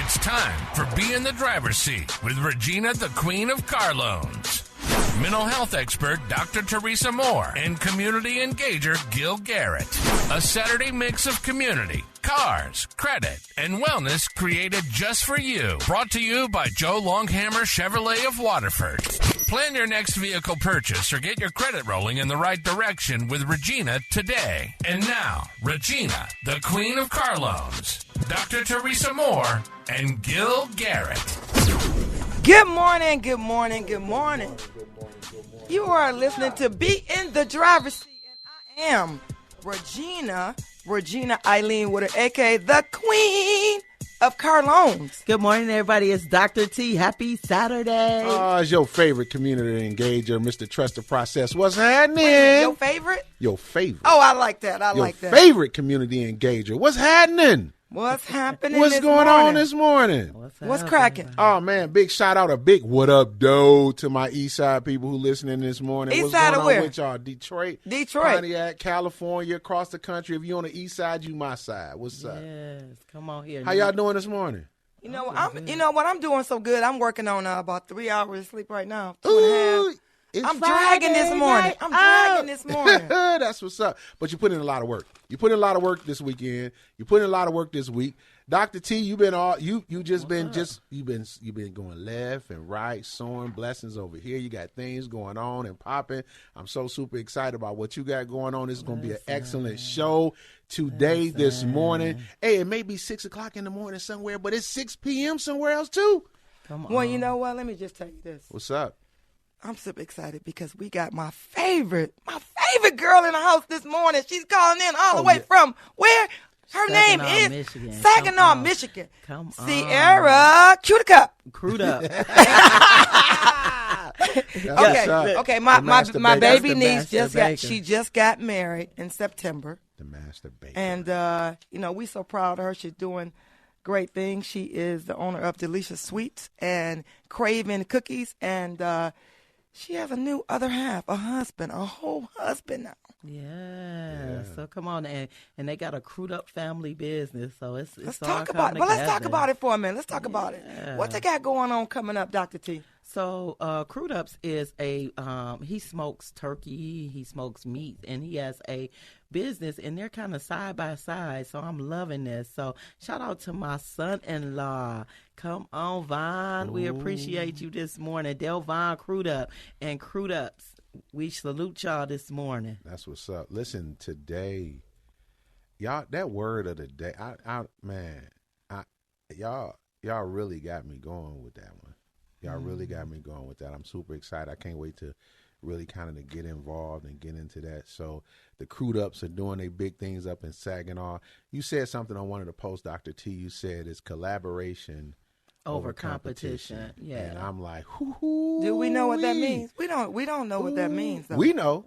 It's time for Be in the Driver's Seat with Regina, the Queen of Car Loans. Mental health expert Dr. Teresa Moore and community engager Gil Garrett. A Saturday mix of community, cars, credit, and wellness created just for you. Brought to you by Joe Longhammer Chevrolet of Waterford. Plan your next vehicle purchase or get your credit rolling in the right direction with Regina today. And now, Regina, the Queen of Car Loans, Dr. Teresa Moore, and Gil Garrett. Good morning, good morning, good morning. You are listening to Be in the Driver's Seat, and I am Regina Eileen Woodard, a.k.a. the Queen of Car Loans. Good morning, everybody. It's Dr. T. Happy Saturday. It's your favorite community engager, Mr. Trust the Process. What's happening? Your favorite? Your favorite. Oh, I like that. Your favorite community engager. What's happening? What's happening What's going on this morning? What's cracking? Oh, man, big shout out, a big what up, doe, to my East Side people who listening this morning. East What's Side going of on where? with y'all? Detroit, Pontiac, California, across the country. If you on the East Side, you my side. What's up? Yes, come on here. How y'all doing this morning? You know what? I'm doing so good. I'm working on about 3 hours of sleep right now. 2.5. I'm dragging this morning. That's what's up. But you put in a lot of work. You put in a lot of work this weekend. You put in a lot of work this week. Dr. T, you've been going left and right, sowing blessings over here. You got things going on and popping. I'm so super excited about what you got going on. This is going to be an excellent show today, this morning. Hey, it may be 6 o'clock in the morning somewhere, but it's 6 p.m. somewhere else too. Come on. Well, you know what? Let me just tell you this. What's up? I'm super excited because we got my favorite girl in the house this morning. She's calling in all the way from where? Her name is Michigan. Saginaw, Michigan. Come on. Cierra Crudup. Okay. My baby niece just got married in September. The master baker. And we so proud of her. She's doing great things. She is the owner of Delicious Sweets and Craven Cookies, and she has a new other half, a whole husband now. Yeah. So come on, and they got a Crudup family business. So let's talk about it. Well, let's talk about it for a minute. Let's talk about it. What they got going on coming up, Dr. T? So Crudups is he smokes turkey, he smokes meat, and he has a business, and they're kind of side by side. So I'm loving this. So shout out to my son-in-law. Come on, Vaughn. We appreciate you this morning. Delvon Crudup and Crudups. We salute y'all this morning. That's what's up. Listen, today, y'all, that word of the day, y'all really got me going with that one. Y'all really got me going with that. I'm super excited. I can't wait to really kind of get involved and get into that. So the Crudups are doing their big things up in Saginaw. You said something on one of the posts, Dr. T. You said it's collaboration over competition. Yeah. And I'm like, hoo-hoo. Do we know what that means? We don't know what that means, though. We know.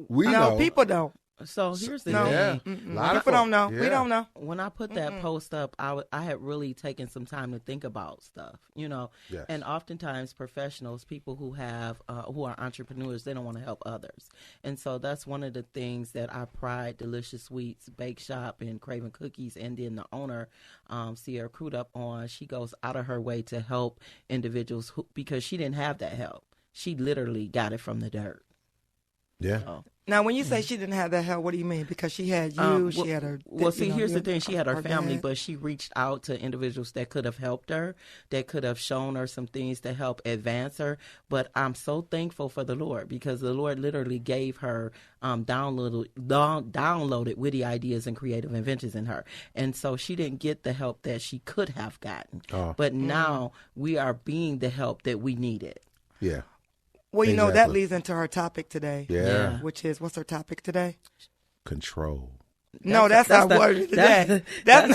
No, people don't. So here's the thing. People don't know. Yeah. We don't know. When I put that post up, I had really taken some time to think about stuff, Yes. And oftentimes professionals, people who are entrepreneurs, they don't want to help others. And so that's one of the things that I pride Delicious Sweets Bake Shop and Craven Cookies, and then the owner, Cierra Crudup, on. She goes out of her way to help individuals because she didn't have that help. She literally got it from the dirt. Yeah. So. Now, when you say she didn't have that help, what do you mean? Because she had you, she had her... Here's the thing. She had her family, dad. but she reached out to individuals that could have helped her, that could have shown her some things to help advance her. But I'm so thankful for the Lord, because the Lord literally gave her downloaded witty ideas and creative inventions in her. And so she didn't get the help that she could have gotten. But now we are being the help that we needed. Yeah. Well, you know, that leads into her topic today. Yeah. Which is, what's her topic today? Control. That's our word of today. I'm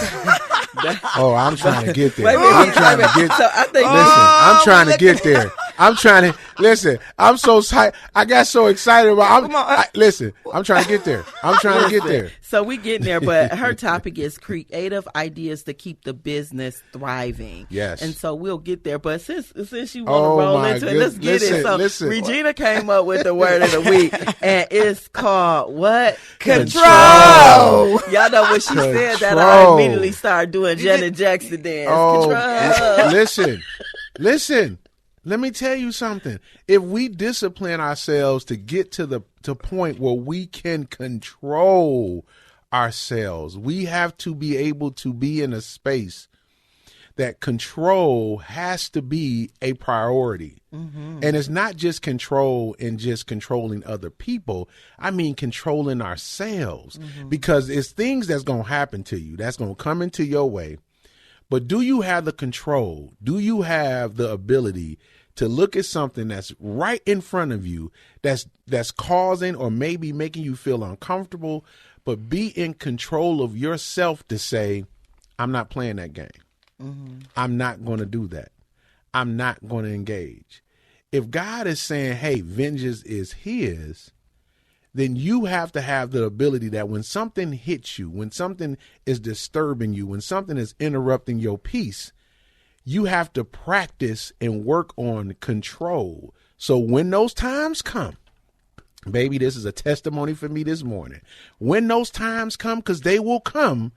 trying to get there. I'm trying to get there. I'm trying to listen. I'm so I got so excited about. Listen, I'm trying to get there. I'm trying to get there. So we getting there, but her topic is creative ideas to keep the business thriving. Yes, and so we'll get there. But since you want to roll into it, let's get it. So Regina came up with the word of the week, and it's called what? Control. Y'all know when she said that, I immediately started doing Janet Jackson dance. Control. Listen. Let me tell you something. If we discipline ourselves to get to the point where we can control ourselves, we have to be able to be in a space that control has to be a priority. Mm-hmm. And it's not just control in just controlling other people. I mean, controlling ourselves, because it's things that's going to happen to you, that's going to come into your way. But do you have the control? Do you have the ability to look at something that's right in front of you that's causing or maybe making you feel uncomfortable, but be in control of yourself to say, I'm not playing that game. Mm-hmm. I'm not going to do that. I'm not going to engage. If God is saying, hey, vengeance is his, then you have to have the ability that when something hits you, when something is disturbing you, when something is interrupting your peace, you have to practice and work on control. So when those times come, baby, this is a testimony for me this morning. When those times come, because they will come,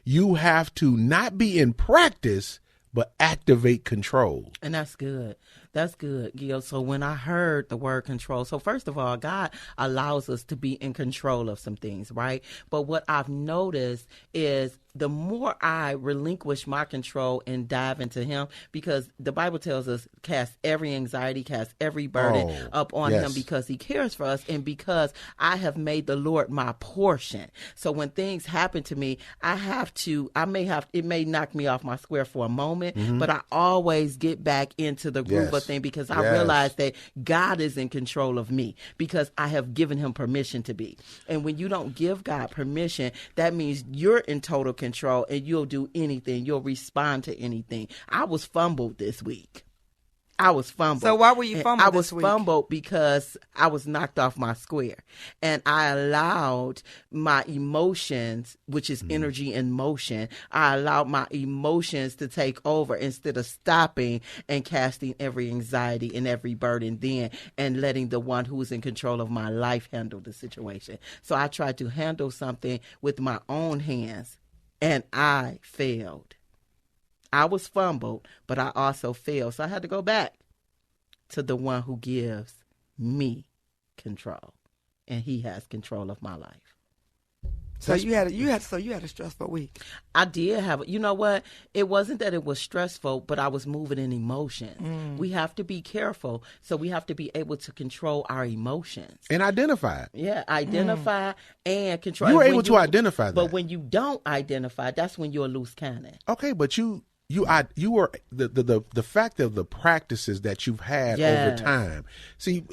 you have to not be in practice, but activate control. And that's good. That's good, Gil. So when I heard the word control, so first of all, God allows us to be in control of some things, right? But what I've noticed is the more I relinquish my control and dive into him, because the Bible tells us cast every anxiety, cast every burden up on him, because he cares for us and because I have made the Lord my portion. So when things happen to me, it may knock me off my square for a moment, but I always get back into the groove of thing, because I realize that God is in control of me because I have given him permission to be. And when you don't give God permission, that means you're in total control and you'll do anything. You'll respond to anything. I was fumbled this week. So why were you fumbled this week? I was fumbled because I was knocked off my square. And I allowed my emotions, which is energy in motion, I allowed my emotions to take over instead of stopping and casting every anxiety and every burden then and letting the one who is in control of my life handle the situation. So I tried to handle something with my own hands, and I failed. I was fumbled, but I also failed. So I had to go back to the one who gives me control, and he has control of my life. So you had a stressful week. I did have. You know what? It wasn't that it was stressful, but I was moving in emotions. We have to be careful. So we have to be able to control our emotions and identify. Yeah, identify and control. You were able to identify that, but when you don't identify, that's when you're a loose cannon. Okay, but you were the fact of the practices that you've had over time. See,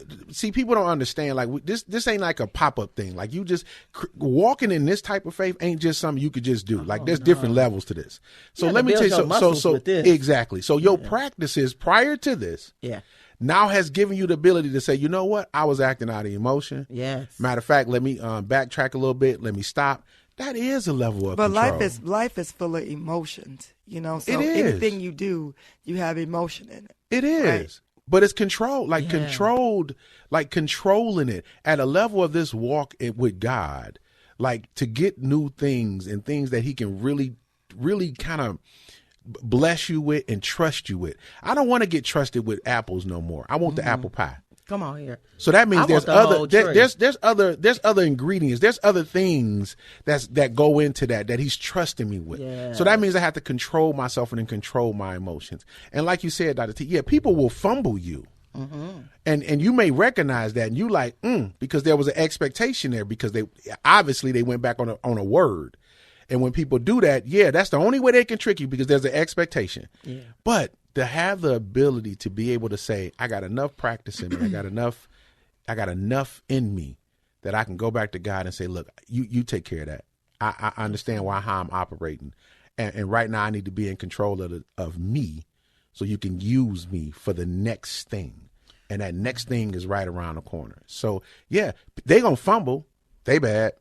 people don't understand. Like this ain't like a pop-up thing. Like you just walking in this type of faith ain't just something you could just do. Like there's different levels to this. So let me tell you. So exactly. So your practices prior to this, now has given you the ability to say, you know what, I was acting out of emotion. Yes. Matter of fact, let me backtrack a little bit. Let me stop. That is a level of control. But life is full of emotions, you know. So anything you do, you have emotion in it. It is. Right? But it's controlled, controlling it at a level of this walk with God, like to get new things and things that he can really, really kind of bless you with and trust you with. I don't want to get trusted with apples no more. I want the apple pie. Come on here. So that means there's other ingredients. There's other things that go into that he's trusting me with. Yeah. So that means I have to control myself and then control my emotions. And like you said, Dr. T, people will fumble you. Mm-hmm. And you may recognize that and you like, because there was an expectation there because they went back on a word. And when people do that, that's the only way they can trick you because there's an expectation. Yeah. But to have the ability to be able to say, I got enough practice in me, I got enough in me that I can go back to God and say, look, you take care of that. I understand how I'm operating. And right now I need to be in control of me so you can use me for the next thing. and that next thing is right around the corner. So, yeah, they going to fumble. They bad.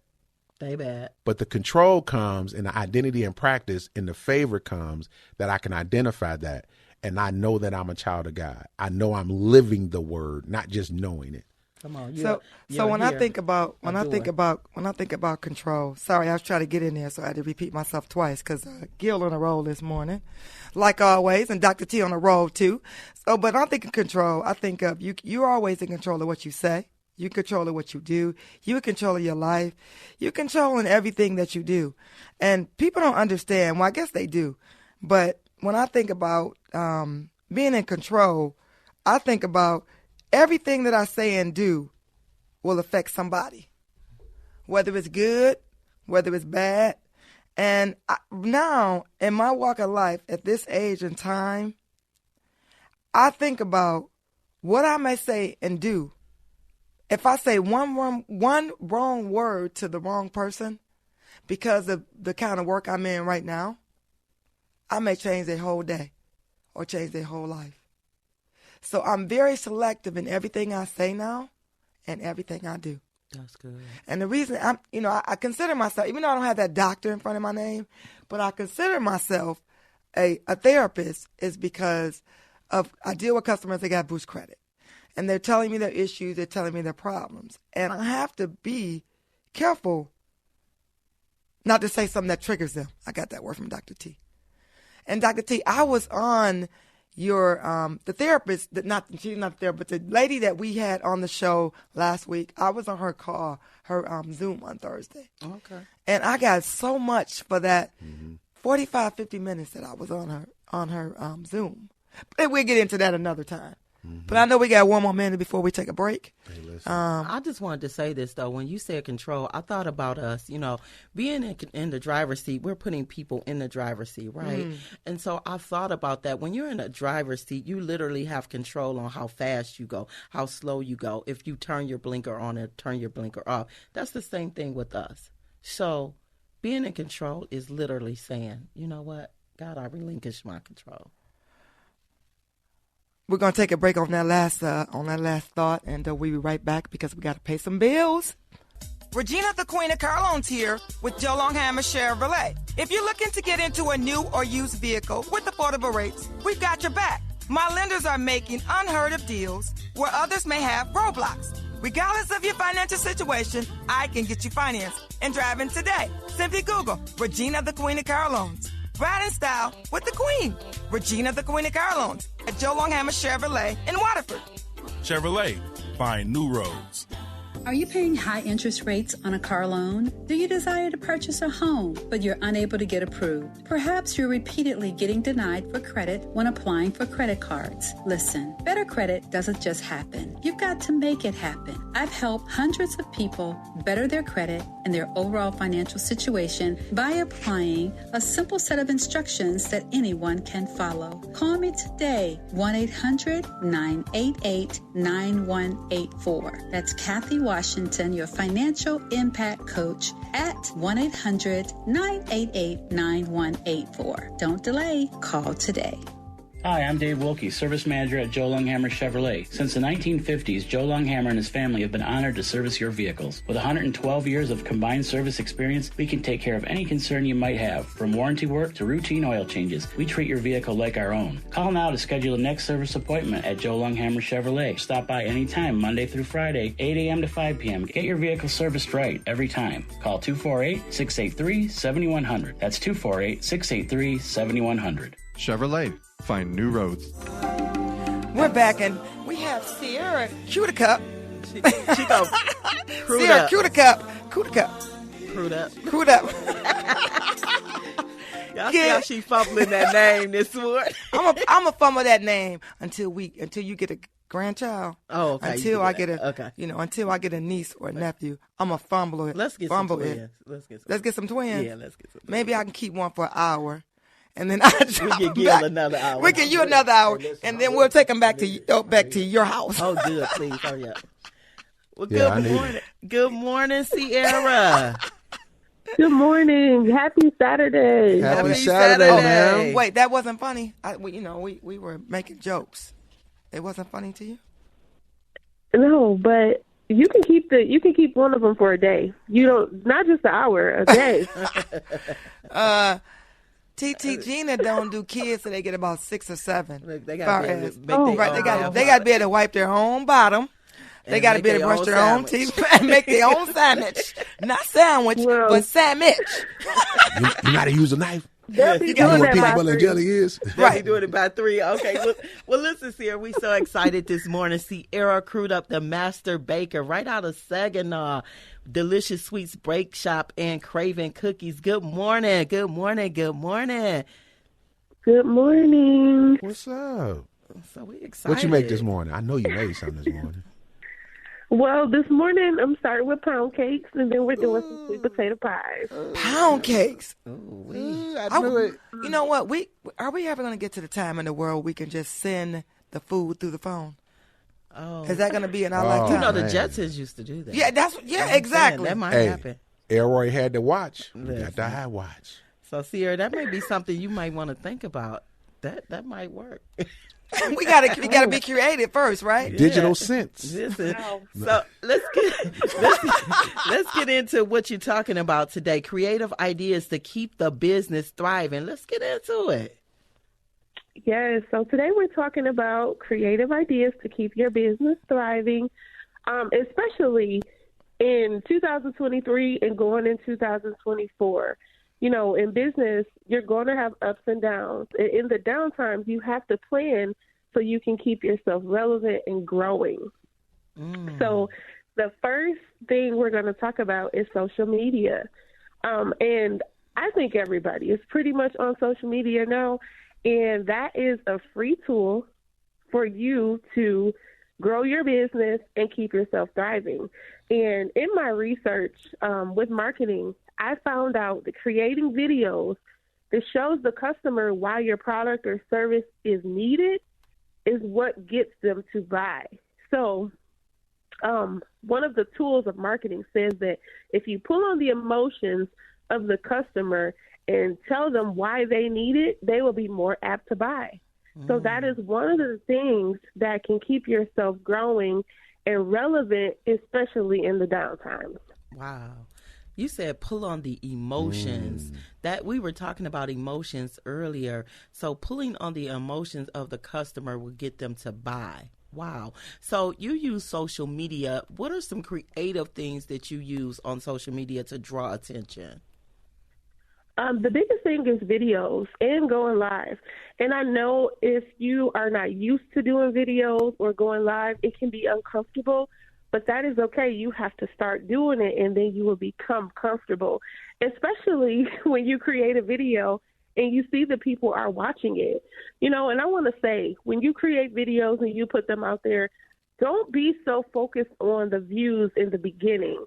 They bad. But the control comes and the identity and practice and the favor comes that I can identify that. And I know that I'm a child of God. I know I'm living the word, not just knowing it. Come on. So when I think about control, sorry, I was trying to get in there, so I had to repeat myself twice because Gil on a roll this morning, like always, and Dr. T on a roll too. So, but I'm thinking control. I think of you're always in control of what you say. You control of what you do. You control of your life. You're controlling everything that you do. And people don't understand. Well, I guess they do. But when I think about being in control, I think about everything that I say and do will affect somebody, whether it's good, whether it's bad. And now, in my walk of life, at this age and time, I think about what I may say and do. If I say one wrong word to the wrong person because of the kind of work I'm in right now, I may change their whole day or change their whole life. So I'm very selective in everything I say now and everything I do. That's good. And the reason I consider myself, even though I don't have that doctor in front of my name, but I consider myself a therapist is because I deal with customers that got boost credit. And they're telling me their issues, they're telling me their problems. And I have to be careful not to say something that triggers them. I got that word from Dr. T. And Dr. T, I was on your the therapist, she's not the therapist, but the lady that we had on the show last week. I was on her call, her Zoom on Thursday. Okay. And I got so much for that 45, 50 minutes that I was on her Zoom. But we'll get into that another time. But I know we got one more minute before we take a break. Hey, listen. I just wanted to say this, though. When you said control, I thought about us, being in the driver's seat. We're putting people in the driver's seat, right? And so I thought about that. When you're in a driver's seat, you literally have control on how fast you go, how slow you go, if you turn your blinker on or turn your blinker off. That's the same thing with us. So being in control is literally saying, you know what, God, I relinquish my control. We're going to take a break on that last thought, and we'll be right back because we got to pay some bills. Regina, the Queen of Car Loans here with Joe Longhammer Chevrolet. If you're looking to get into a new or used vehicle with affordable rates, we've got your back. My lenders are making unheard of deals where others may have roadblocks. Regardless of your financial situation, I can get you financed and driving today. Simply Google Regina, the Queen of Car Loans. Ride in style with the Queen. Regina, the Queen of Car Loans at Joe Longhammer Chevrolet in Waterford. Chevrolet, find new roads. Are you paying high interest rates on a car loan? Do you desire to purchase a home, but you're unable to get approved? Perhaps you're repeatedly getting denied for credit when applying for credit cards. Listen, better credit doesn't just happen. You've got to make it happen. I've helped hundreds of people better their credit and their overall financial situation by applying a simple set of instructions that anyone can follow. Call me today, 1-800-988-9184. That's Kathy Washington, your financial impact coach, at 1-800-988-9184. Don't delay. Call today. Hi, I'm Dave Wilkie, Service Manager at Joe Longhammer Chevrolet. Since the 1950s, Joe Longhammer and his family have been honored to service your vehicles. With 112 years of combined service experience, we can take care of any concern you might have. From warranty work to routine oil changes, we treat your vehicle like our own. Call now to schedule a next service appointment at Joe Longhammer Chevrolet. Stop by anytime, Monday through Friday, 8 a.m. to 5 p.m. Get your vehicle serviced right every time. Call 248-683-7100. That's 248-683-7100. Chevrolet. Find new roads. We're back, and we have Cierra Crudup. She go Cierra Crudup. Crudup. Y'all see how she fumbling that name this morning? I'm a fumble that name until you get a grandchild. Oh, okay. Until I get a niece or a nephew, I'm a fumbler. Let's get some twins. Let's get some twins. Yeah, let's get some twins. Maybe I can keep one for an hour. And then I can give another hour. We give you another hour, and then we'll take them back to your house. Oh, good, please, hurry up. Well, good morning. Good morning, Cierra. Good morning. Happy Saturday. Happy Saturday, man. Wait, that wasn't funny. We were making jokes. It wasn't funny to you? No, but you can keep one of them for a day. You don't, not just an hour, a day. TT Gina don't do kids till they get about 6 or 7. Look, they got to be able to make they got to be able to wipe their own bottom. They got to be able to brush their own teeth and make their own sandwich. Not sandwich, but sandwich. You got to use a knife. They'll be You know doing what that peanut by butter and 3. jelly is? Right, doing it by 3. Okay, well, listen, Sierra, we so excited this morning. Cierra Crudup, the master baker, right out of Saginaw. Delicious Sweets Break Shop and Craving Cookies. Good morning. Good morning. Good morning. Good morning. What's up? So we excited. What you make this morning? I know you made something this morning. Well, this morning I'm starting with pound cakes, and then we're doing some sweet potato pies. Pound cakes. I knew it. You know what? Are we ever going to get to the time in the world we can just send the food through the phone? Oh. Is that going to be in our lifetime? You know, the man. Jetsons used to do that. Yeah, exactly. That might Hey, happen. Elroy had the watch. We Listen. got the iWatch. So, Sierra, that may be something you might want to think about. That might work. we gotta be creative first, right? Digital sense. Listen, so let's get into what you're talking about today. Creative ideas to keep the business thriving. Let's get into it. Yes, so today we're talking about creative ideas to keep your business thriving, especially in 2023 and going in 2024. You know, in business, you're going to have ups and downs. In the downtimes, you have to plan so you can keep yourself relevant and growing. So the first thing we're going to talk about is social media. And I think everybody is pretty much on social media now, and that is a free tool for you to grow your business and keep yourself thriving. And in my research with marketing, I found out that creating videos that shows the customer why your product or service is needed is what gets them to buy. So one of the tools of marketing says that if you pull on the emotions of the customer and tell them why they need it, they will be more apt to buy. So that is one of the things that can keep yourself growing and relevant, especially in the downtimes. Wow. You said pull on the emotions. That we were talking about emotions earlier. So pulling on the emotions of the customer will get them to buy. Wow. So you use social media. What are some creative things that you use on social media to draw attention? The biggest thing is videos and going live. And I know if you are not used to doing videos or going live, it can be uncomfortable. But that is okay. You have to start doing it, and then you will become comfortable, especially when you create a video and you see the people are watching it. You know, and I want to say, when you create videos and you put them out there, don't be so focused on the views in the beginning.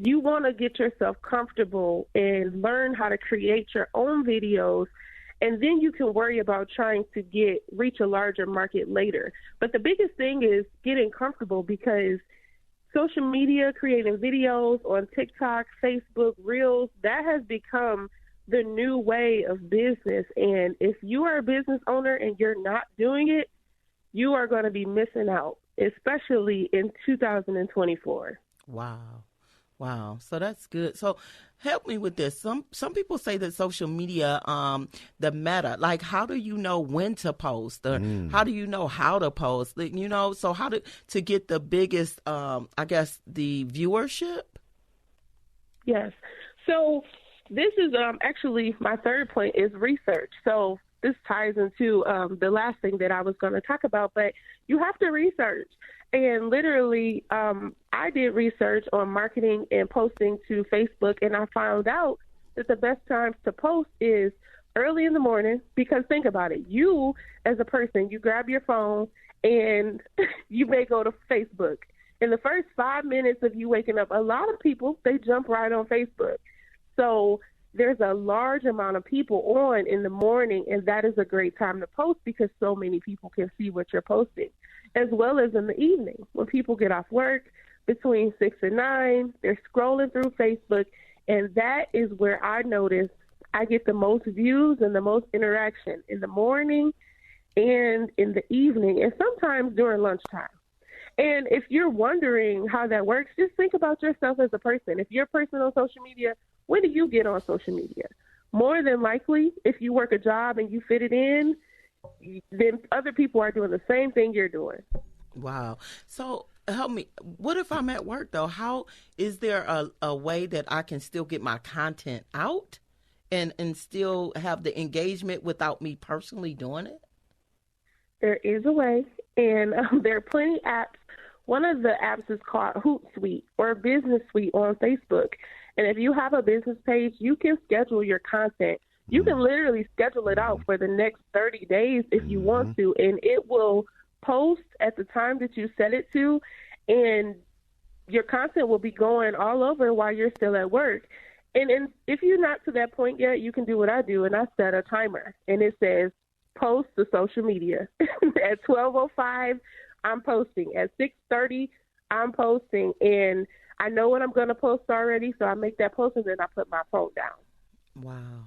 You want to get yourself comfortable and learn how to create your own videos, and then you can worry about trying to reach a larger market later. But the biggest thing is getting comfortable, because social media, creating videos on TikTok, Facebook, Reels, that has become the new way of business. And if you are a business owner and you're not doing it, you are going to be missing out, especially in 2024. Wow. So that's good. So help me with this. Some people say that social media, the meta, like how do you know when to post, or how do you know how to post? You know, so how to get the biggest, I guess, the viewership? Yes. So this is actually my third point is research. So this ties into the last thing that I was going to talk about, but you have to research. And literally, I did research on marketing and posting to Facebook, and I found out that the best times to post is early in the morning, because think about it. You, as a person, you grab your phone and you may go to Facebook. In the first 5 minutes of you waking up, a lot of people, they jump right on Facebook. So there's a large amount of people on in the morning, and that is a great time to post because so many people can see what you're posting, as well as in the evening when people get off work between 6 and 9, they're scrolling through Facebook, and that is where I notice I get the most views and the most interaction in the morning and in the evening, and sometimes during lunchtime. And if you're wondering how that works, just think about yourself as a person. If you're a person on social media, when do you get on social media? More than likely, if you work a job and you fit it in, then other people are doing the same thing you're doing. Wow. So help me. What if I'm at work, though? How is there a way that I can still get my content out and still have the engagement without me personally doing it? There is a way, and there are plenty of apps. One of the apps is called Hootsuite or Business Suite on Facebook. And if you have a business page, you can schedule your content. You can literally schedule it out for the next 30 days if you want to, and it will post at the time that you set it to, and your content will be going all over while you're still at work. And if you're not to that point yet, you can do what I do, and I set a timer, and it says post to social media. At 12:05, I'm posting. At 6:30, I'm posting, and I know what I'm going to post already, so I make that post, and then I put my phone down. Wow.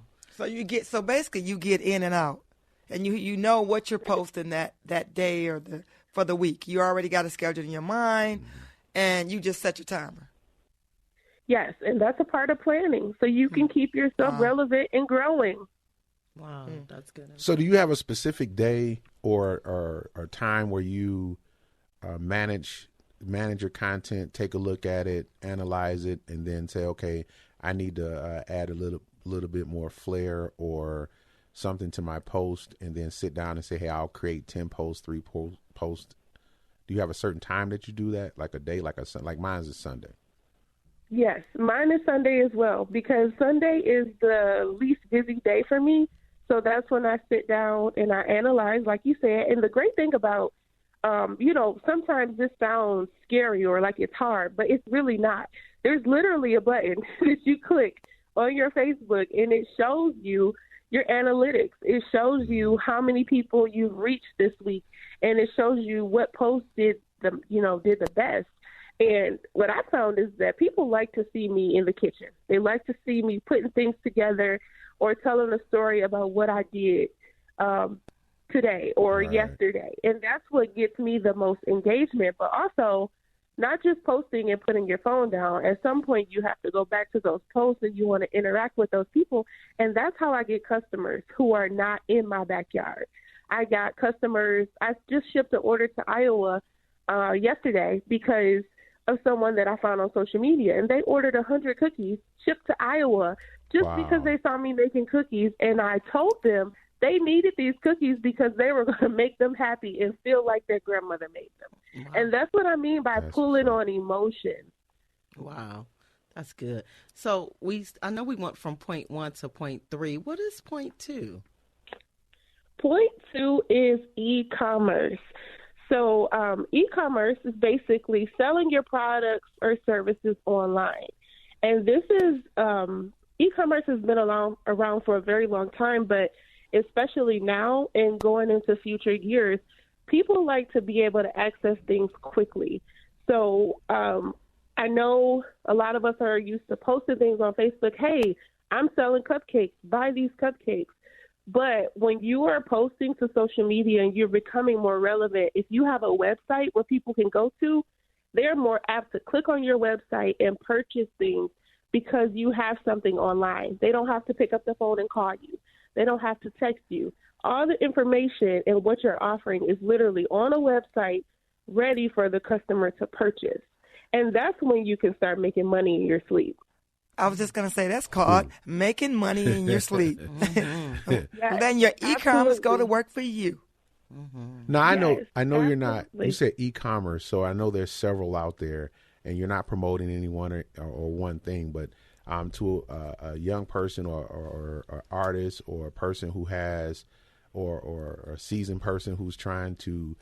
So basically you get in and out, and you know what you're posting that day or for the week. You already got it scheduled in your mind, and you just set your timer. Yes, and that's a part of planning, so you can keep yourself relevant and growing. Wow, that's good. So do you have a specific day or time where you manage your content, take a look at it, analyze it, and then say, okay, I need to add a little bit more flair or something to my post, and then sit down and say, hey, I'll create 10 posts, 3 posts. Do you have a certain time that you do that, like a day, like mine is a Sunday? Yes, mine is Sunday as well, because Sunday is the least busy day for me. So that's when I sit down and I analyze, like you said. And the great thing about, sometimes this sounds scary or like it's hard, but it's really not. There's literally a button that you click on your Facebook, and it shows you your analytics. It shows you how many people you've reached this week, and it shows you what posts did the best. And what I found is that people like to see me in the kitchen. They like to see me putting things together or telling a story about what I did today or yesterday. And that's what gets me the most engagement, but also not just posting and putting your phone down. At some point, you have to go back to those posts and you want to interact with those people. And that's how I get customers who are not in my backyard. I got customers. I just shipped an order to Iowa yesterday because of someone that I found on social media. And they ordered 100 cookies shipped to Iowa just because they saw me making cookies. And I told them they needed these cookies because they were going to make them happy and feel like their grandmother made them. Wow. And that's what I mean by pulling on emotion. Wow. That's good. So I know we went from point 1 to point 3. What is point 2? Point 2 is e-commerce. So e-commerce is basically selling your products or services online. And this is e-commerce has been around for a very long time, but especially now and going into future years, people like to be able to access things quickly. So I know a lot of us are used to posting things on Facebook. Hey, I'm selling cupcakes. Buy these cupcakes. But when you are posting to social media and you're becoming more relevant, if you have a website where people can go to, they're more apt to click on your website and purchase things because you have something online. They don't have to pick up the phone and call you. They don't have to text you. All the information and what you're offering is literally on a website ready for the customer to purchase. And that's when you can start making money in your sleep. I was just going to say that's called making money in your sleep. Yes, then your e-commerce go to work for you. No, I know you're not. You said e-commerce, so I know there's several out there, and you're not promoting any one or one thing, but to a young person or artist or a person who has or a seasoned person who's trying to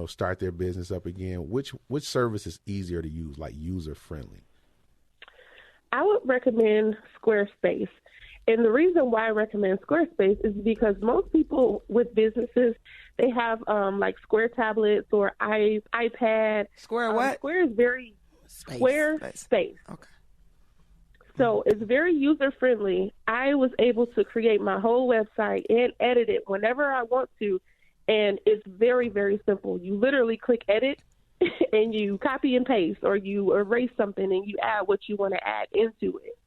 start their business up again, which service is easier to use, like user friendly? I would recommend Squarespace. And the reason why I recommend Squarespace is because most people with businesses, they have like Square tablets or iPad. Square what? Square is very Squarespace. Okay. So it's very user-friendly. I was able to create my whole website and edit it whenever I want to, and it's very, very simple. You literally click edit, and you copy and paste, or you erase something and you add what you want to add into it.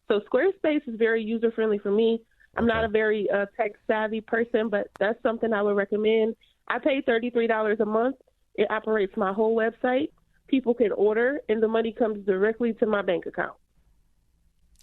So Squarespace is very user-friendly for me. I'm not a very tech-savvy person, but that's something I would recommend. I pay $33 a month. It operates my whole website. People can order, and the money comes directly to my bank account.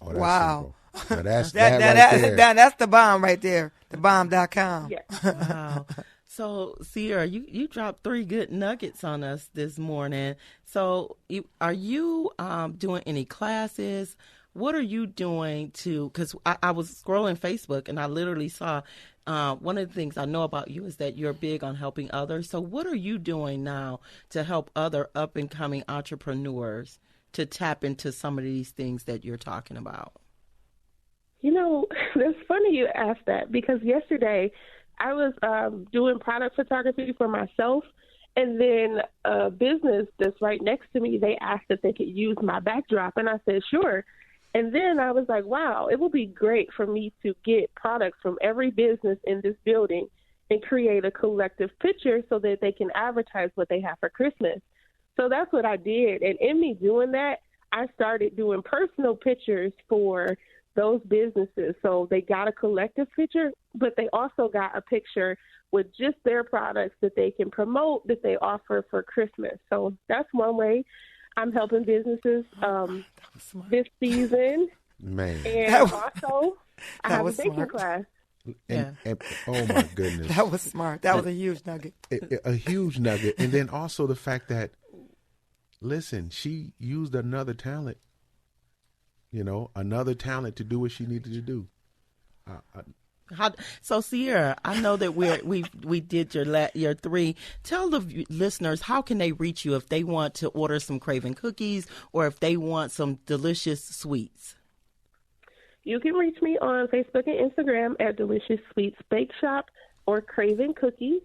Oh, that's wow. Now that's that's the bomb right there, thebomb.com. Yeah. Wow. So, Cierra, you dropped 3 good nuggets on us this morning. So, are you doing any classes? What are you doing because I was scrolling Facebook and I literally saw one of the things I know about you is that you're big on helping others. So what are you doing now to help other up-and-coming entrepreneurs to tap into some of these things that you're talking about? You know, it's funny you asked that, because yesterday I was doing product photography for myself, and then a business that's right next to me, they asked if they could use my backdrop, and I said, sure. And then I was like, wow, it would be great for me to get products from every business in this building and create a collective picture so that they can advertise what they have for Christmas. So that's what I did. And in me doing that, I started doing personal pictures for those businesses. So they got a collective picture, but they also got a picture with just their products that they can promote that they offer for Christmas. So that's one way I'm helping businesses this season. Man. And also, I have a baking class. And, oh, my goodness. That was smart. That was a huge nugget. A huge nugget. And then also the fact that, listen, she used another talent, another talent to do what she needed to do. So Cierra, I know that we did your 3. Tell the listeners, how can they reach you if they want to order some Craven cookies or if they want some delicious sweets? You can reach me on Facebook and Instagram at Delicious Sweets Bake Shop or Craven Cookies.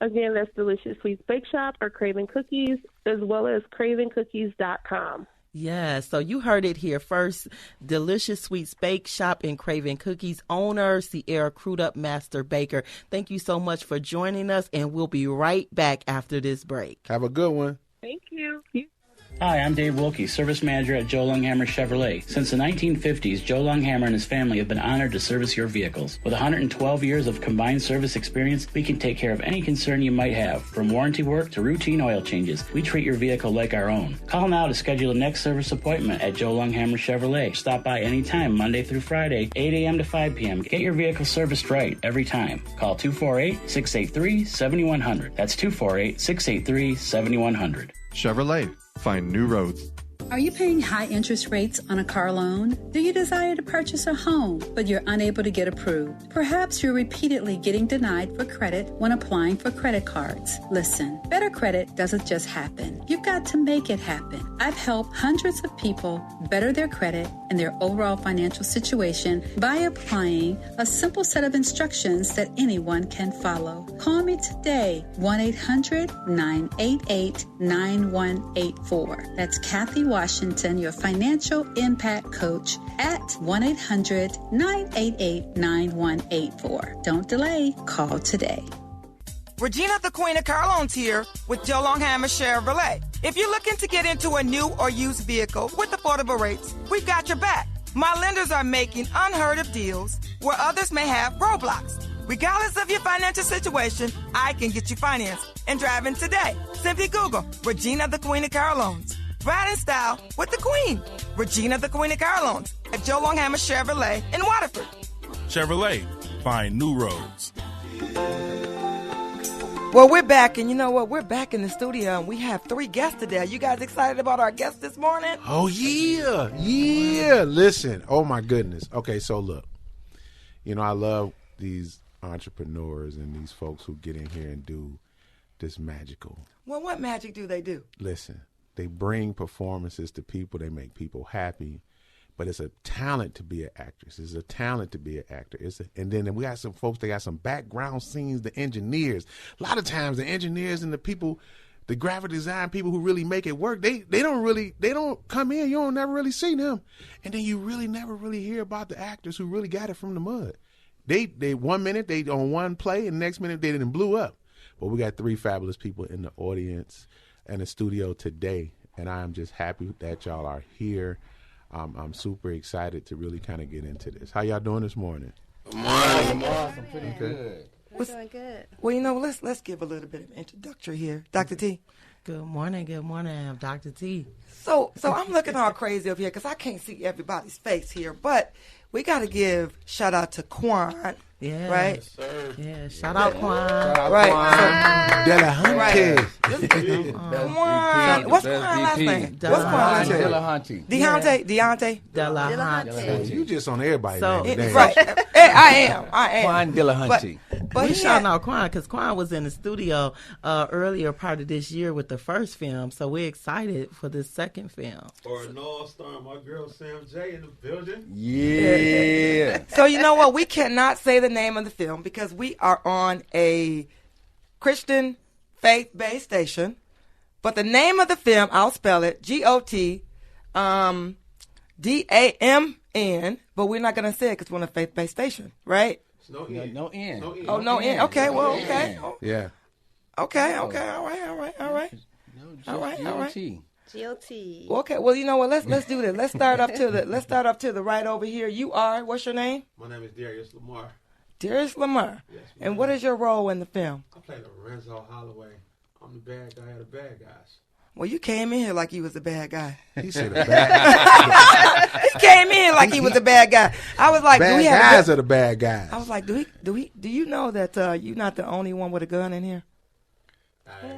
Again, that's Delicious Sweets Bake Shop or Craven Cookies, as well as cravencookies.com. Yeah, so you heard it here first. Delicious Sweets Bake Shop and Craven Cookies owner, Cierra Crudup, Master Baker. Thank you so much for joining us, and we'll be right back after this break. Have a good one. Thank you. Hi, I'm Dave Wilkie, Service Manager at Joe Longhammer Chevrolet. Since the 1950s, Joe Longhammer and his family have been honored to service your vehicles. With 112 years of combined service experience, we can take care of any concern you might have. From warranty work to routine oil changes, we treat your vehicle like our own. Call now to schedule the next service appointment at Joe Longhammer Chevrolet. Stop by anytime, Monday through Friday, 8 a.m. to 5 p.m. Get your vehicle serviced right every time. Call 248-683-7100. That's 248-683-7100. Chevrolet. Find new roads. Are you paying high interest rates on a car loan? Do you desire to purchase a home, but you're unable to get approved? Perhaps you're repeatedly getting denied for credit when applying for credit cards. Listen, better credit doesn't just happen. You've got to make it happen. I've helped hundreds of people better their credit and their overall financial situation by applying a simple set of instructions that anyone can follow. Call me today, 1-800-988-9184. That's Kathy Washington, your financial impact coach, at 1-800-988-9184. Don't delay. Call today. Regina, the Queen of Car Loans here with Joe Longhammer Chevrolet. If you're looking to get into a new or used vehicle with affordable rates, we've got your back. My lenders are making unheard of deals where others may have roadblocks. Regardless of your financial situation, I can get you financed and driving today. Simply Google Regina, the Queen of Car Loans. Ride in style with the Queen. Regina, the Queen of Car Loans at Joe Longhammer Chevrolet in Waterford. Chevrolet, find new roads. Well, we're back, and you know what? We're back in the studio, and we have 3 guests today. Are you guys excited about our guests this morning? Oh, yeah. Yeah. Listen. Oh, my goodness. Okay, so look. I love these entrepreneurs and these folks who get in here and do this magical. Well, what magic do they do? Listen. They bring performances to people. They make people happy. But it's a talent to be an actress. It's a talent to be an actor. And then we got some folks, they got some background scenes, the engineers. A lot of times the engineers and the people, the graphic design people who really make it work, they don't come in. You don't never really see them. And then you really never really hear about the actors who really got it from the mud. They 1 minute, they on one play, and the next minute they didn't blew up. But we got 3 fabulous people in the audience. in the studio today, and I am just happy that y'all are here. I'm super excited to really kind of get into this. How y'all doing this morning? Good morning. Awesome. Pretty good. We're doing good. Well, you know, let's give a little bit of introductory here. Dr. T. Good morning. I'm Dr. T. So I'm looking all crazy over here because I can't see everybody's face here, but we got to give shout out to Quan. Yeah. Right? Yes, sir. Yeah. Shout out Quan. Right. Dillahunty. Quan. What's Quan's last name? What's Quan's last name? Dillahunty. Deontay? Dillahunty. You just on everybody's So- name. Right. I am. Quan Dillahunty. But We he shout had, out Quan because Quan was in the studio earlier part of this year with the first film, so we're excited for the second film. Or a North Star, my girl Sam J in the building. Yeah. so you know what? We cannot say the name of the film because we are on a Christian faith-based station. But the name of the film, I'll spell it, GOTDAMN, but we're not going to say it because we're on a faith-based station, right? No end. Oh, no N. Okay, well, okay. Yeah. Okay, all right. GOT. GOT. Okay, well, you know what? Let's do this. Let's start up to the right over here. You are. What's your name? My name is Darius Lamar. Darius Lamar. Yes, And what is your role in the film? I played Lorenzo Holloway. I'm the bad guy of the bad guys. Well, you came in here like you was a bad guy. He said a bad He came in like he was a bad guy. I was like, do we have guys are the bad guys. I was like, do you know that you're not the only one with a gun in here?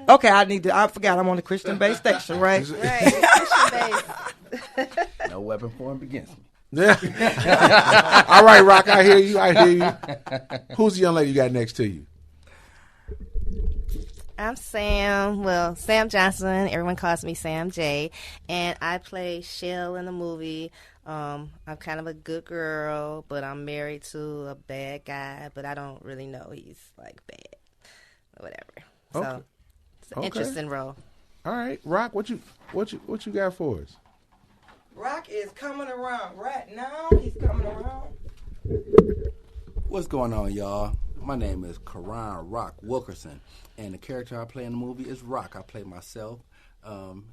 Okay, I forgot I'm on the Christian-based station, right? Right. Christian-based. No weapon formed against me. All right, Rock, I hear you. Who's the young lady you got next to you? I'm Sam. Well, Sam Johnson. Everyone calls me Sam J. And I play Shell in the movie. I'm kind of a good girl, but I'm married to a bad guy. But I don't really know he's like bad or whatever. So it's an interesting role. All right, Rock, what you got for us? Rock is coming around right now. He's coming around. What's going on, y'all? My name is Karan Rock Wilkerson, and the character I play in the movie is Rock. I play myself, and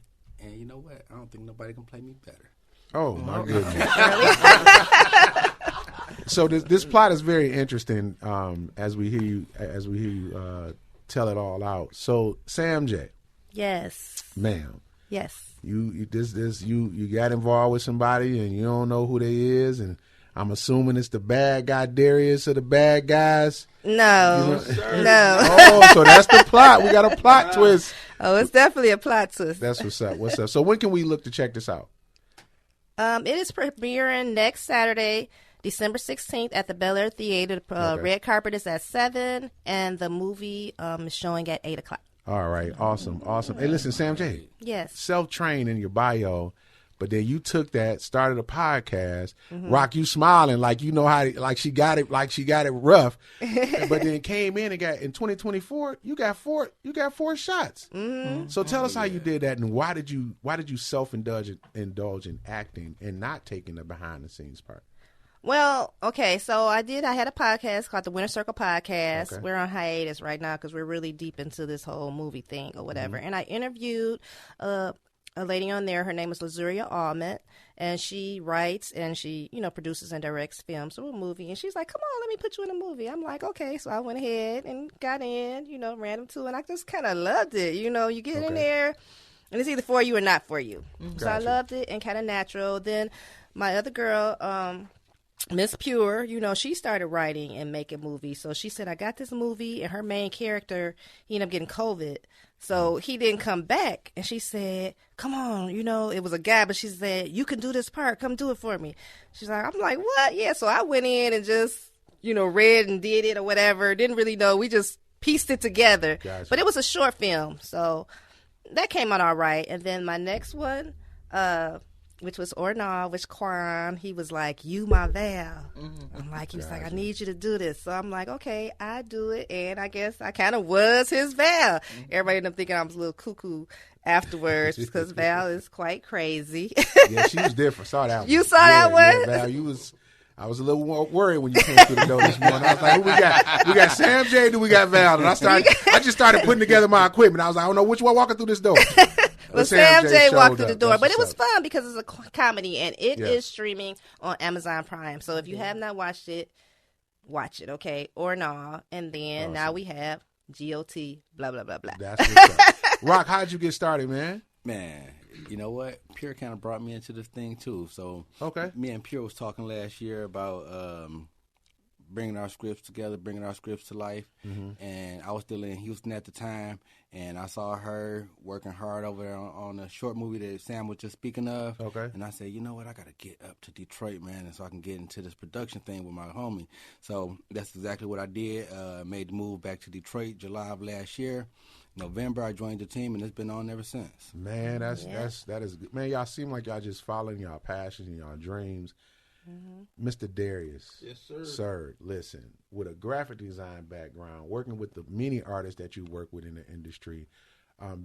you know what? I don't think nobody can play me better. Oh my goodness! So this plot is very interesting. As we hear you tell it all out. So Sam J. Yes. Ma'am. Yes. You got involved with somebody and you don't know who they is, and I'm assuming it's the bad guy Darius or the bad guys. No. No. Oh, so that's the plot. We got a plot twist. Oh, it's definitely a plot twist. That's what's up. What's up? So when can we look to check this out? It is premiering next Saturday, December 16th at the Bel Air Theater. Red carpet is at 7, and the movie is showing at 8 o'clock. All right. Awesome. Hey, listen, Sam J. Yes. Self-trained in your bio, but then you took that, started a podcast. Rock, you smiling like you know how, like she got it rough, but then came in and in 2024, you got four shots. So tell us how you did that, and why did you self-indulge in acting and not taking the behind the scenes part? Well, okay, so I had a podcast called the Winter Circle Podcast. Okay. We're on hiatus right now because we're really deep into this whole movie thing or whatever. And I interviewed a lady on there. Her name is Lazuria Ahmed, and she writes and she, produces and directs films or a movie. And she's like, come on, let me put you in a movie. I'm like, okay. So I went ahead and got in, random too, and I just kind of loved it. You get in there, and it's either for you or not for you. So I loved it and kind of natural. Then my other girl, Miss Pure, she started writing and making movies. So she said, I got this movie, and her main character, he ended up getting COVID. So he didn't come back. And she said, come on, it was a guy, but she said, you can do this part. Come do it for me. She's like, I'm like, what? Yeah. So I went in and just, read and did it or whatever. Didn't really know. We just pieced it together. Gotcha. But it was a short film. So that came out all right. And then my next one, which was Ornal, which Quan, he was like, you my Val. I'm like, he was like, I need you to do this. So I'm like, okay, I do it. And I guess I kind of was his Val. Everybody ended up thinking I was a little cuckoo afterwards because Val is quite crazy. Yeah, she was different. Saw that one. You saw that one? Yeah, Val, you was I was a little more worried when you came through the door this morning. I was like, who we got? We got Sam J, do we got Val? And I just started putting together my equipment. I was like, I don't know which one walking through this door. Well, Sam J walked through the door, but it was fun because it's a comedy, and it is streaming on Amazon Prime. So if you have not watched it, watch it, okay? Or no. And then now we have GOT, blah, blah, blah, blah. That's what's up. Rock, how'd you get started, man? Man, you know what? Pure kind of brought me into this thing, too. So me and Pure was talking last year about bringing our scripts together, bringing our scripts to life. And I was still in Houston at the time, and I saw her working hard over there on a short movie that Sam was just speaking of. And I said, you know what? I got to get up to Detroit, man, and so I can get into this production thing with my homie. So that's exactly what I did. Made the move back to Detroit July of last year. November, I joined the team, and it's been on ever since. Man, that is good. Man, y'all seem like y'all just following y'all passions and y'all dreams. Mr. Darius. Yes, sir. Sir, listen, with a graphic design background, working with the many artists that you work with in the industry,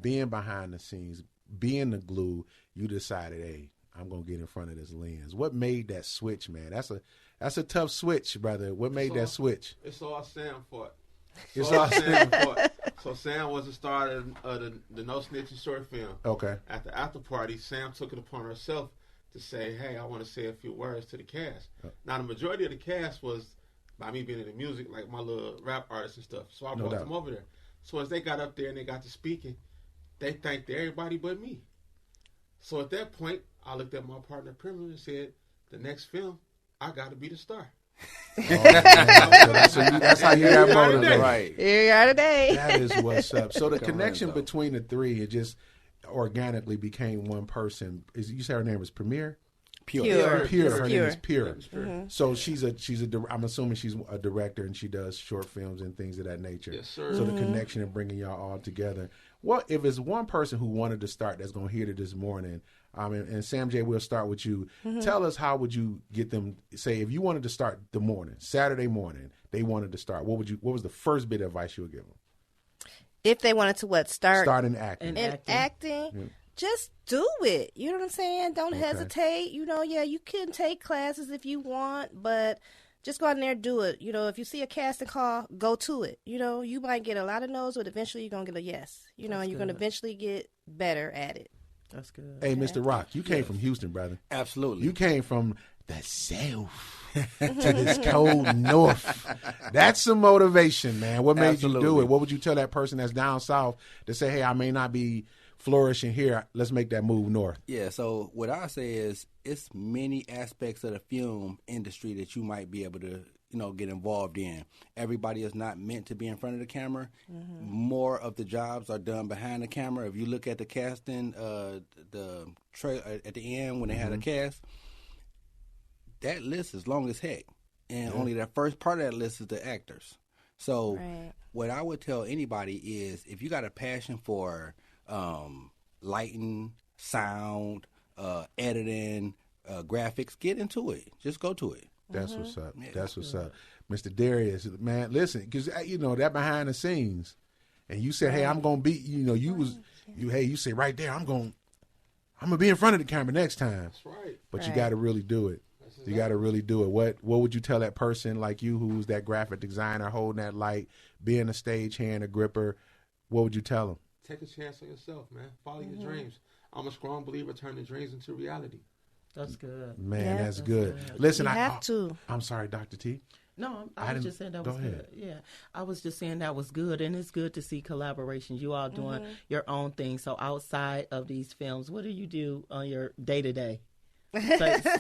being behind the scenes, being the glue, you decided, hey, I'm going to get in front of this lens. What made that switch, man? That's a tough switch, brother. What made that switch? It's all Sam fought. It's all Sam fought. So Sam was the star of the No Snitching short film. Okay. At the after party, Sam took it upon herself to say, hey, I want to say a few words to the cast. Now, the majority of the cast was, by me being in the music, like my little rap artists and stuff. So I brought them over there. So as they got up there and they got to speaking, they thanked everybody but me. So at that point, I looked at my partner, Premier, and said, the next film, I got to be the star. That's how you got motivated. Right. Here you are today. That is what's up. So the connection between the three, it just organically became one person. You say her name is Premier? Pure. Her name is Pure. So I'm assuming she's a director and she does short films and things of that nature. Yes, sir. So the connection and bringing y'all all together. What if it's one person who wanted to start that's going to hear it this morning? And Sam J, we'll start with you. Tell us, how would you get them? Say if you wanted to start the morning, Saturday morning, they wanted to start. What was the first bit of advice you would give them? If they wanted to start in acting. Just do it. You know what I'm saying? Don't hesitate. You know, you can take classes if you want, but just go out there and do it. You know, if you see a casting call, go to it. You know, you might get a lot of no's, but eventually you're going to get a yes. You know, and you're going to eventually get better at it. That's good. Hey, Mr. Rock, you came from Houston, brother. Absolutely. You came from the South to this cold North. That's some motivation, man. What made you do it? What would you tell that person that's down south to say, hey, I may not be flourishing here. Let's make that move north. Yeah, so what I say is it's many aspects of the film industry that you might be able to, get involved in. Everybody is not meant to be in front of the camera. More of the jobs are done behind the camera. If you look at the casting, the at the end when they had a cast, that list is long as heck. And only that first part of that list is the actors. So what I would tell anybody is if you got a passion for lighting, sound, editing, graphics, get into it. Just go to it. That's what's up. Yeah, that's what's up. Mr. Darius, man, listen, because, that behind the scenes, and you said, hey, I'm going to be, you say right there, I'm going to be in front of the camera next time. That's right. But you got to really do it. You got to really do it. What would you tell that person like you who's that graphic designer holding that light, being a stagehand, a gripper? What would you tell them? Take a chance on yourself, man. Follow your dreams. I'm a strong believer turning dreams into reality. That's good. Man, that's good. Listen, you have to. I'm sorry, Dr. T. No, I was just saying that was good. Yeah, I was just saying that was good, and it's good to see collaborations. You all doing your own thing. So outside of these films, what do you do on your day-to-day?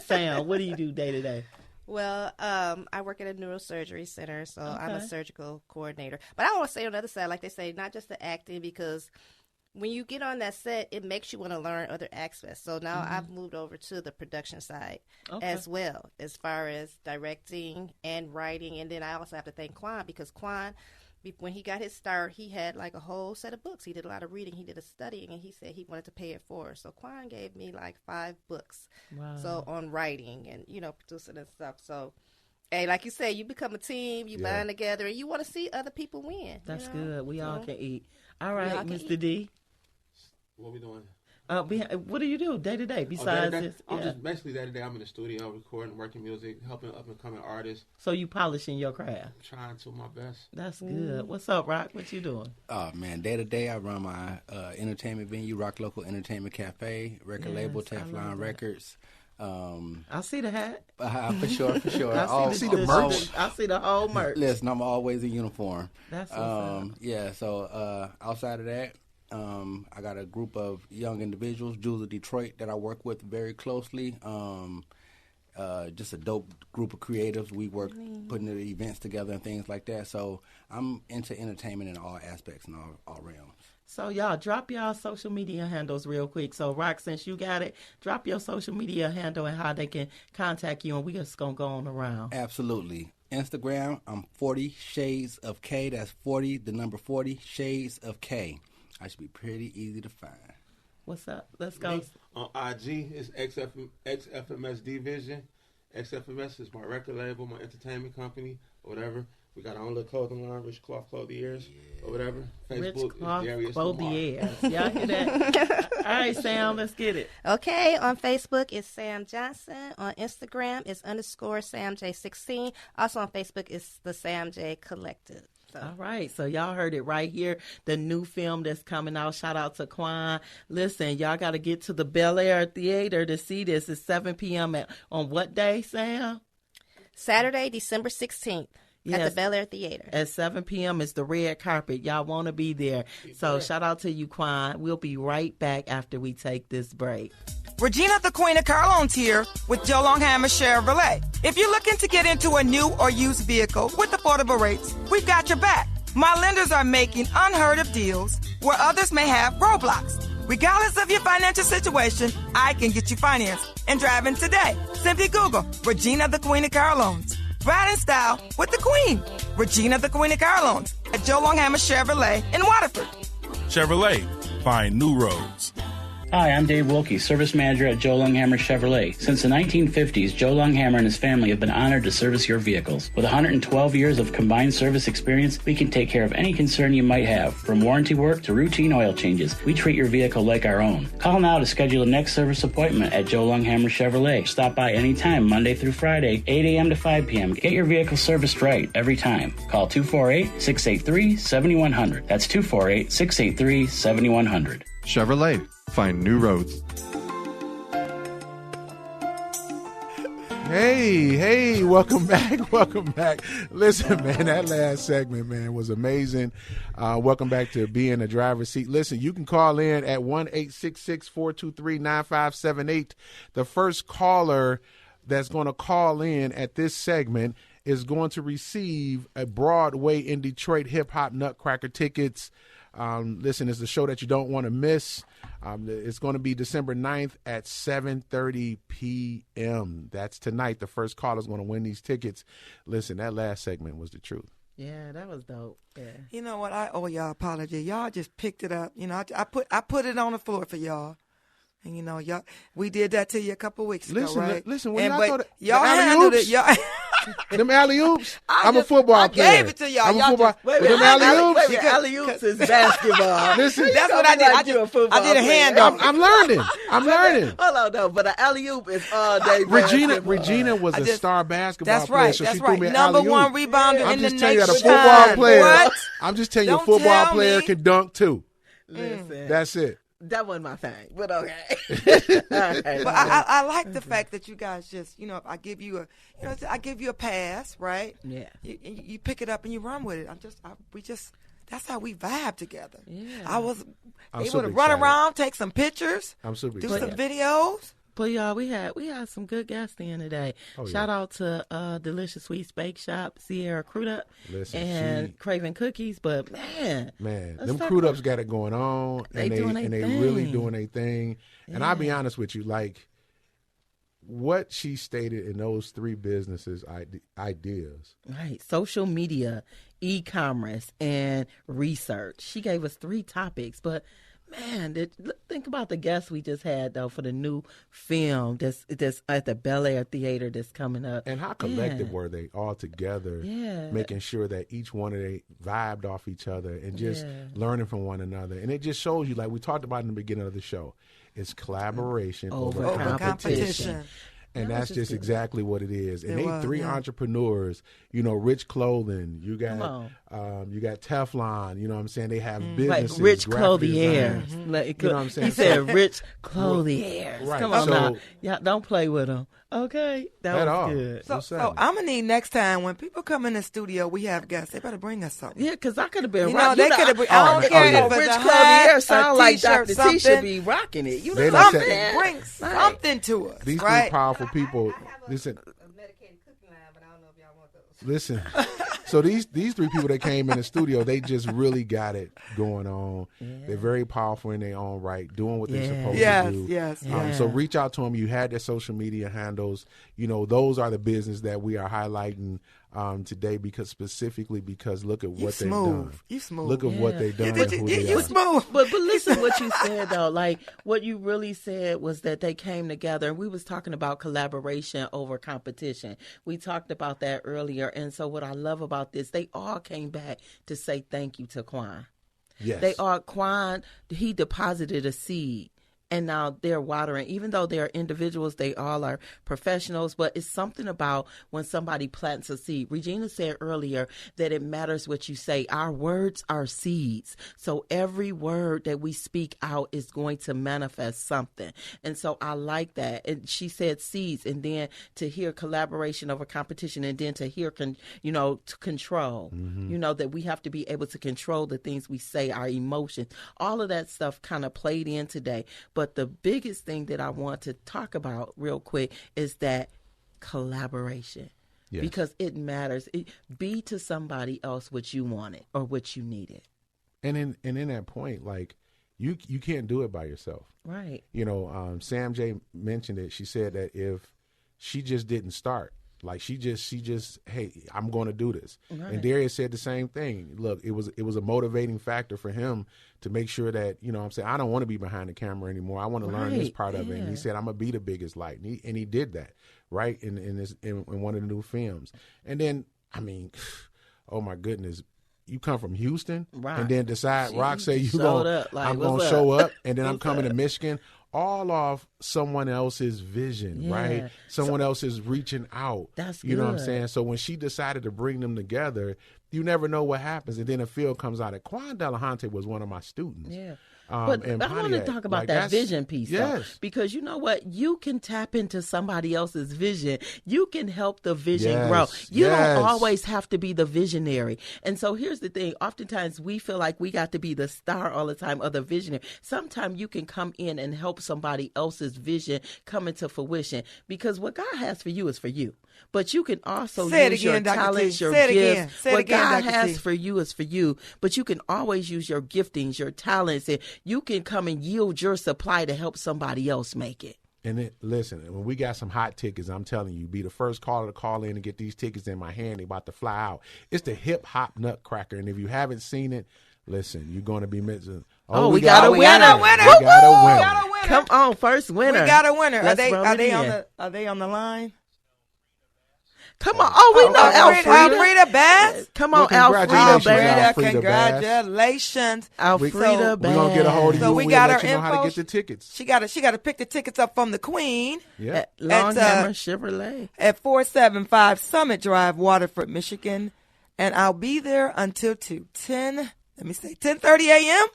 Sam, what do you do day-to-day? Well, I work at a neurosurgery center, so I'm a surgical coordinator. But I want to say on the other side, like they say, not just the acting, because when you get on that set, it makes you want to learn other aspects. So now I've moved over to the production side as well, as far as directing and writing. And then I also have to thank Quan, because Quan, when he got his start, he had like a whole set of books. He did a lot of reading. He did a studying, and he said he wanted to pay it forward. So Quan gave me like 5 books. Wow. So on writing and, producing and stuff. So, hey, like you say, you become a team, you bind together, and you want to see other people win. That's good. We all can eat. All right, Mr. D. What we doing? What do you do day to day besides this? I'm just basically day to day. I'm in the studio recording, working music, helping up and coming artists. So you polishing your craft? I'm trying to my best. That's good. What's up, Rock? What you doing? Oh man, day to day I run my entertainment venue, Rock Local Entertainment Cafe, record label, Teflon Records. I see the hat. For sure. I see the merch. I see the whole merch. Listen, I'm always in uniform. That's what's up. Yeah. So outside of that, I got a group of young individuals, Jewels of Detroit, that I work with very closely. Just a dope group of creatives. We work putting the events together and things like that. So I'm into entertainment in all aspects and all realms. So y'all drop y'all social media handles real quick. So Rock, since you got it, drop your social media handle and how they can contact you, and we just gonna go on around. Absolutely. Instagram, I'm 40 Shades of K. That's 40, the number 40 Shades of K. I should be pretty easy to find. What's up? Let's go. On IG, it's XFMS Division. XFMS is my record label, my entertainment company, or whatever. We got our own little clothing line, Rich Cloth Clothiers, or whatever. Facebook is Darius Clothiers. Y'all hear that? All right, Sam, let's get it. Okay, on Facebook, it's Sam Johnson. On Instagram, it's _SamJ16. Also on Facebook, it's the Sam J Collective. So. All right, so y'all heard it right here. The new film that's coming out. Shout out to Quan. Listen, y'all got to get to the Bel Air Theater to see this. It's 7 p.m. on what day, Sam? Saturday, December 16th. At the Bel Air Theater. At 7 p.m. is the red carpet. Y'all want to be there. So shout out to you, Quan. We'll be right back after we take this break. Regina, the Queen of Carlone's here with Joe Longhammer Chevrolet. If you're looking to get into a new or used vehicle with affordable rates, we've got your back. My lenders are making unheard of deals where others may have roadblocks. Regardless of your financial situation, I can get you financed and driving today. Simply Google Regina, the Queen of Carlones. Ride in style with the Queen. Regina, the Queen of Carlones at Joe Longhammer Chevrolet in Waterford. Chevrolet, find new roads. Hi, I'm Dave Wilkie, Service Manager at Joe Longhammer Chevrolet. Since the 1950s, Joe Longhammer and his family have been honored to service your vehicles. With 112 years of combined service experience, we can take care of any concern you might have, from warranty work to routine oil changes. We treat your vehicle like our own. Call now to schedule a next service appointment at Joe Longhammer Chevrolet. Stop by anytime, Monday through Friday, 8 a.m. to 5 p.m. Get your vehicle serviced right every time. Call 248-683-7100. That's 248-683-7100. Chevrolet. Find new roads. Hey, welcome back. Listen, man, that last segment, man, was amazing. Welcome back to Be in the Driver's Seat. Listen, you can call in at 1-866-423-9578. The first caller that's going to call in at this segment is going to receive a Broadway in Detroit hip-hop Nutcracker tickets. Listen, it's a show that you don't want to miss. It's going to be December 9th at 7:30 p.m. That's tonight. The first caller is going to win these tickets. Listen, that last segment was the truth. Yeah, that was dope. Yeah. You know what? I owe y'all apology. Y'all just picked it up. You know, I put it on the floor for y'all. And, you know, y'all, we did that to you a couple weeks ago, right? Listen, when y'all handled it. Y'all. Them alley-oops? I'm a football player. I gave it to y'all. I'm a football. Them alley-oops? Alley-oops is basketball. Listen. That's what I did. I did a handoff. I'm learning. Hold on, no, but an alley-oop is all day Regina was a star basketball player. So that's she right. Threw me Number alley-oop. one rebounder in the nation. I'm just telling you that a football player. What? I'm just telling you a football player can dunk too. Listen. That's it. That wasn't my thing, but okay. But I like the fact that you guys just, you know, I give you a pass, right? Yeah. You pick it up and you run with it. That's how we vibe together. Yeah. I was I'm able super to run excited. around, take some pictures, I'm super do excited. some videos. But y'all, we had some good guests in today. Shout out to Delicious Sweets Bake Shop, Cierra Crudup, and Craven Cookies. But man, them Crudups got it going on, and they really doing their thing. Yeah. And I'll be honest with you, like what she stated in those three businesses ideas, right? Social media, e-commerce, and research. She gave us 3 topics, but. Man, think about the guests we just had, though, for the new film that's at the Bel Air Theater that's coming up. And how collective were they all together, making sure that each one of they vibed off each other and just learning from one another. And it just shows you, like we talked about in the beginning of the show, It's collaboration over competition. And that's just exactly what it is. And they three entrepreneurs, you know, Rich Clothing, you got Teflon, you know what I'm saying? They have businesses. Like Rich Clothiers. You know what I'm saying? He said Rich Clothiers. Right. Come on now. Yeah, don't play with them. Okay. That was good. So I'm going to need next time when people come in the studio, we have guests, they better bring us something. Yeah, because I could have been rocking it. I don't care if Rich it's a Clothier sound like Dr. T should be rocking it. You know something. Bring something to us. These right? three powerful people, listen. Listen, so these three people that came in the studio, they just really got it going on. Yeah. They're very powerful in their own right, doing what they're supposed to do. Yes. So reach out to them. You had their social media handles. You know, those are the business that we are highlighting today because look at what they've done. You smooth. Look at what they've done. You smooth. But listen what you said though. Like what you really said was that they came together and we was talking about collaboration over competition. We talked about that earlier. And so what I love about this, they all came back to say thank you to Quan. Yes. Quan, he deposited a seed. And now they're watering. Even though they're individuals, they all are professionals. But it's something about when somebody plants a seed. Regina said earlier that it matters what you say. Our words are seeds. So every word that we speak out is going to manifest something. And so I like that. And she said seeds. And then to hear collaboration over competition. And then to hear, to control. Mm-hmm. You know, that we have to be able to control the things we say, our emotions. All of that stuff kind of played in today. But the biggest thing that I want to talk about real quick is that collaboration. Yes. Because it matters. Be to somebody else what you wanted or what you needed. And in that point, like you can't do it by yourself. Right. You know, Sam J mentioned it. She said that if she just didn't start, like she just, hey, I'm going to do this. Right. And Darius said the same thing. Look, it was a motivating factor for him to make sure that, you know what I'm saying, I don't want to be behind the camera anymore. I want to learn this part of it. And he said, I'm going to be the biggest light. And he did that, right, in one of the new films. And then, I mean, oh, my goodness. You come from Houston and then decide, Rock say I'm going to show up and then I'm coming to Michigan. All off someone else's vision, right? Someone else is reaching out. That's good. You know what I'm saying? So when she decided to bring them together, you never know what happens. And then a film comes out. Quan Dillahunty was one of my students. Yeah. But I want to talk about that vision piece, though, because you know what? You can tap into somebody else's vision. You can help the vision grow. You don't always have to be the visionary. And so here's the thing. Oftentimes we feel like we got to be the star all the time or the visionary. Sometimes you can come in and help somebody else's vision come into fruition, because what God has for you is for you. But you can also use your talents, your gifts. What God has for you is for you. But you can always use your giftings, your talents, and you can come and yield your supply to help somebody else make it. And listen, when we got some hot tickets, I'm telling you, be the first caller to call in and get these tickets in my hand. They about to fly out. It's the Hip Hop Nutcracker. And if you haven't seen it, listen, you're going to be missing. Oh, we got a winner. We got a winner. Come on, first winner. We got a winner. Are they on the line? Come on. Oh, we know Alfreda Bass. Come on, Alfreda Bass. Congratulations. Alfreda Bass. We're going to get a hold of you. So we got her info. How to get the tickets. She got to pick the tickets up from the Queen. Yeah. At Longhammer Chevrolet. At 475 Summit Drive, Waterford, Michigan. And I'll be there until 10:30 a.m.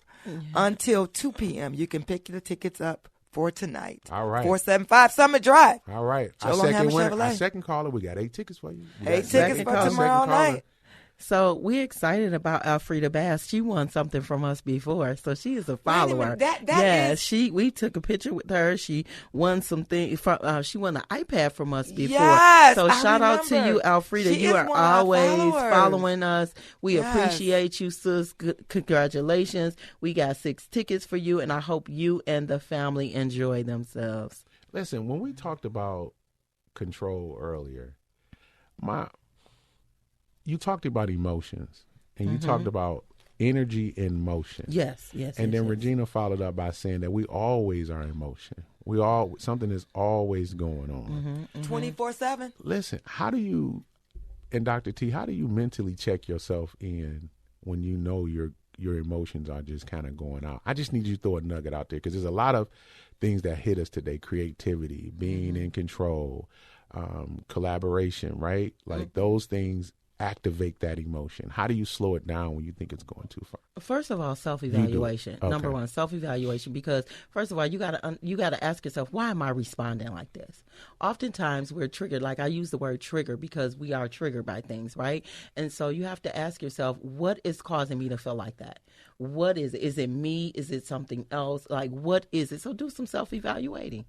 until 2 p.m. You can pick the tickets up for tonight. All right. 475 Summit Drive. All right. Our second caller, we got 8 tickets for you. 8 tickets for tomorrow night. So we're excited about Alfreda Bass. She won something from us before, so she is a follower. We took a picture with her. She won something. She won an iPad from us before. Yes, so shout out to you, Alfreda. You are always following us. We appreciate you, sis. Good, congratulations. We got 6 tickets for you, and I hope you and the family enjoy themselves. Listen, when we talked about control earlier, you talked about emotions, and you talked about energy in motion. Yes. And then Regina followed up by saying that we always are in motion. Something is always going on. 24/7. Listen, how do you, and Dr. T, how do you mentally check yourself in when you know you're your emotions are just kind of going out. I just need you to throw a nugget out there, because there's a lot of things that hit us today: creativity, being in control, collaboration, right? Like those things activate that emotion. How do you slow it down when you think it's going too far? First of all, self-evaluation. Okay. Number one, self-evaluation, because first of all, you gotta ask yourself, why am I responding like this? Oftentimes we're triggered. Like, I use the word trigger because we are triggered by things, right? And so you have to ask yourself, what is causing me to feel like that? What is it? Is it me? Is it something else? Like, what is it? So do some self-evaluating.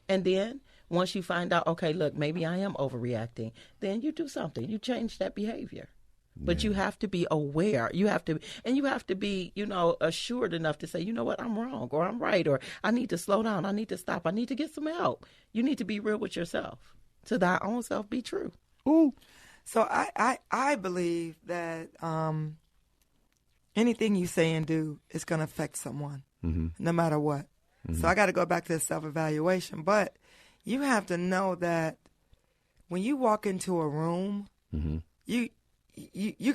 And then once you find out, okay, look, maybe I am overreacting, then you do something. You change that behavior. But you have to be aware. You have to be, assured enough to say, you know what, I'm wrong, or I'm right, or I need to slow down. I need to stop. I need to get some help. You need to be real with yourself. To thy own self be true. Ooh. So I believe that anything you say and do is going to affect someone, no matter what. So I got to go back to the self-evaluation. But you have to know that when you walk into a room, you're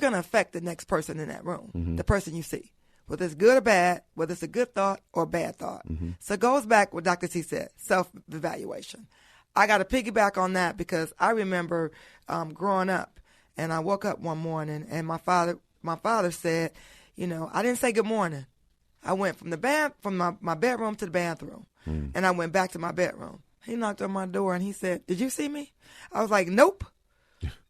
going to affect the next person in that room, the person you see, whether it's good or bad, whether it's a good thought or a bad thought. So it goes back what Dr. T said, self-evaluation. I got to piggyback on that because I remember growing up, and I woke up one morning, and my father said, I didn't say good morning. I went from my bedroom to the bathroom, and I went back to my bedroom. He knocked on my door, and he said, "Did you see me?" I was like, "Nope."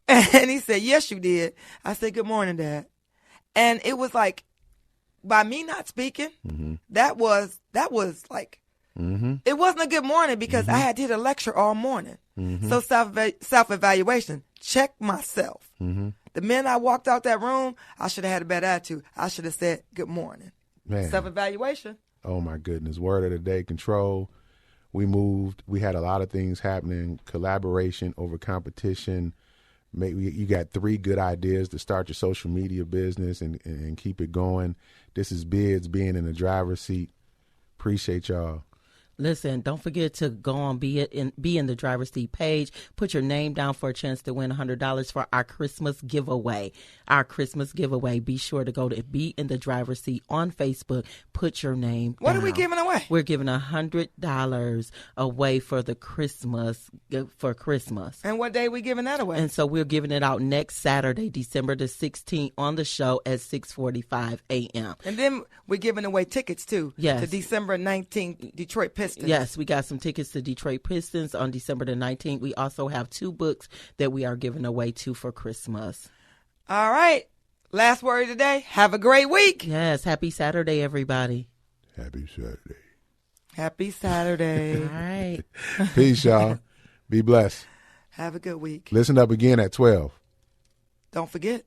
And he said, "Yes, you did." I said, "Good morning, Dad." And it was like, by me not speaking, that was like, it wasn't a good morning because I had to hit a lecture all morning. So self-evaluation, check myself. The minute I walked out that room, I should have had a bad attitude. I should have said, "Good morning." Man. Self-evaluation. Oh, my goodness. Word of the day, control. We moved. We had a lot of things happening. Collaboration over competition. You got 3 good ideas to start your social media business and keep it going. This is Bids being in the driver's seat. Appreciate y'all. Listen, don't forget to go on Be in the Driver's Seat page. Put your name down for a chance to win $100 for our Christmas giveaway. Be sure to go to Be in the Driver's Seat on Facebook. Put your name down. What are we giving away? We're giving $100 away for Christmas. And what day are we giving that away? And so we're giving it out next Saturday, December the 16th, on the show at 6:45 a.m. And then we're giving away tickets, too, yes, to December 19th, Detroit Pistons. Yes, we got some tickets to Detroit Pistons on December the 19th. We also have 2 books that we are giving away too for Christmas. All right. Last word today. Have a great week. Yes. Happy Saturday, everybody. Happy Saturday. Happy Saturday. All right. Peace, y'all. Be blessed. Have a good week. Listen up again at 12. Don't forget.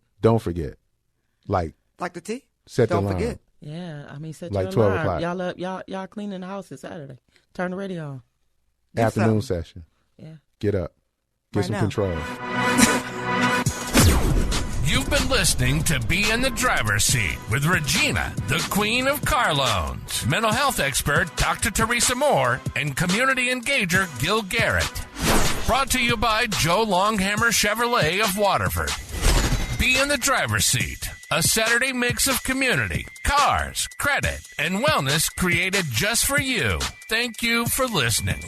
Like the tea? Set the alarm. Don't forget. Yeah, I mean, set like your 12 alarm. o'clock. Y'all cleaning the house this Saturday. Turn the radio on. Afternoon session. Yeah. Get up. Get right some now. control. You've been listening to Be in the Driver's Seat with Regina, the Queen of Car Loans, mental health expert Dr. Teresa Moore, and community engager Gil Garrett. Brought to you by Joe Longhammer Chevrolet of Waterford. Be in the Driver's Seat, a Saturday mix of community, cars, credit, and wellness created just for you. Thank you for listening.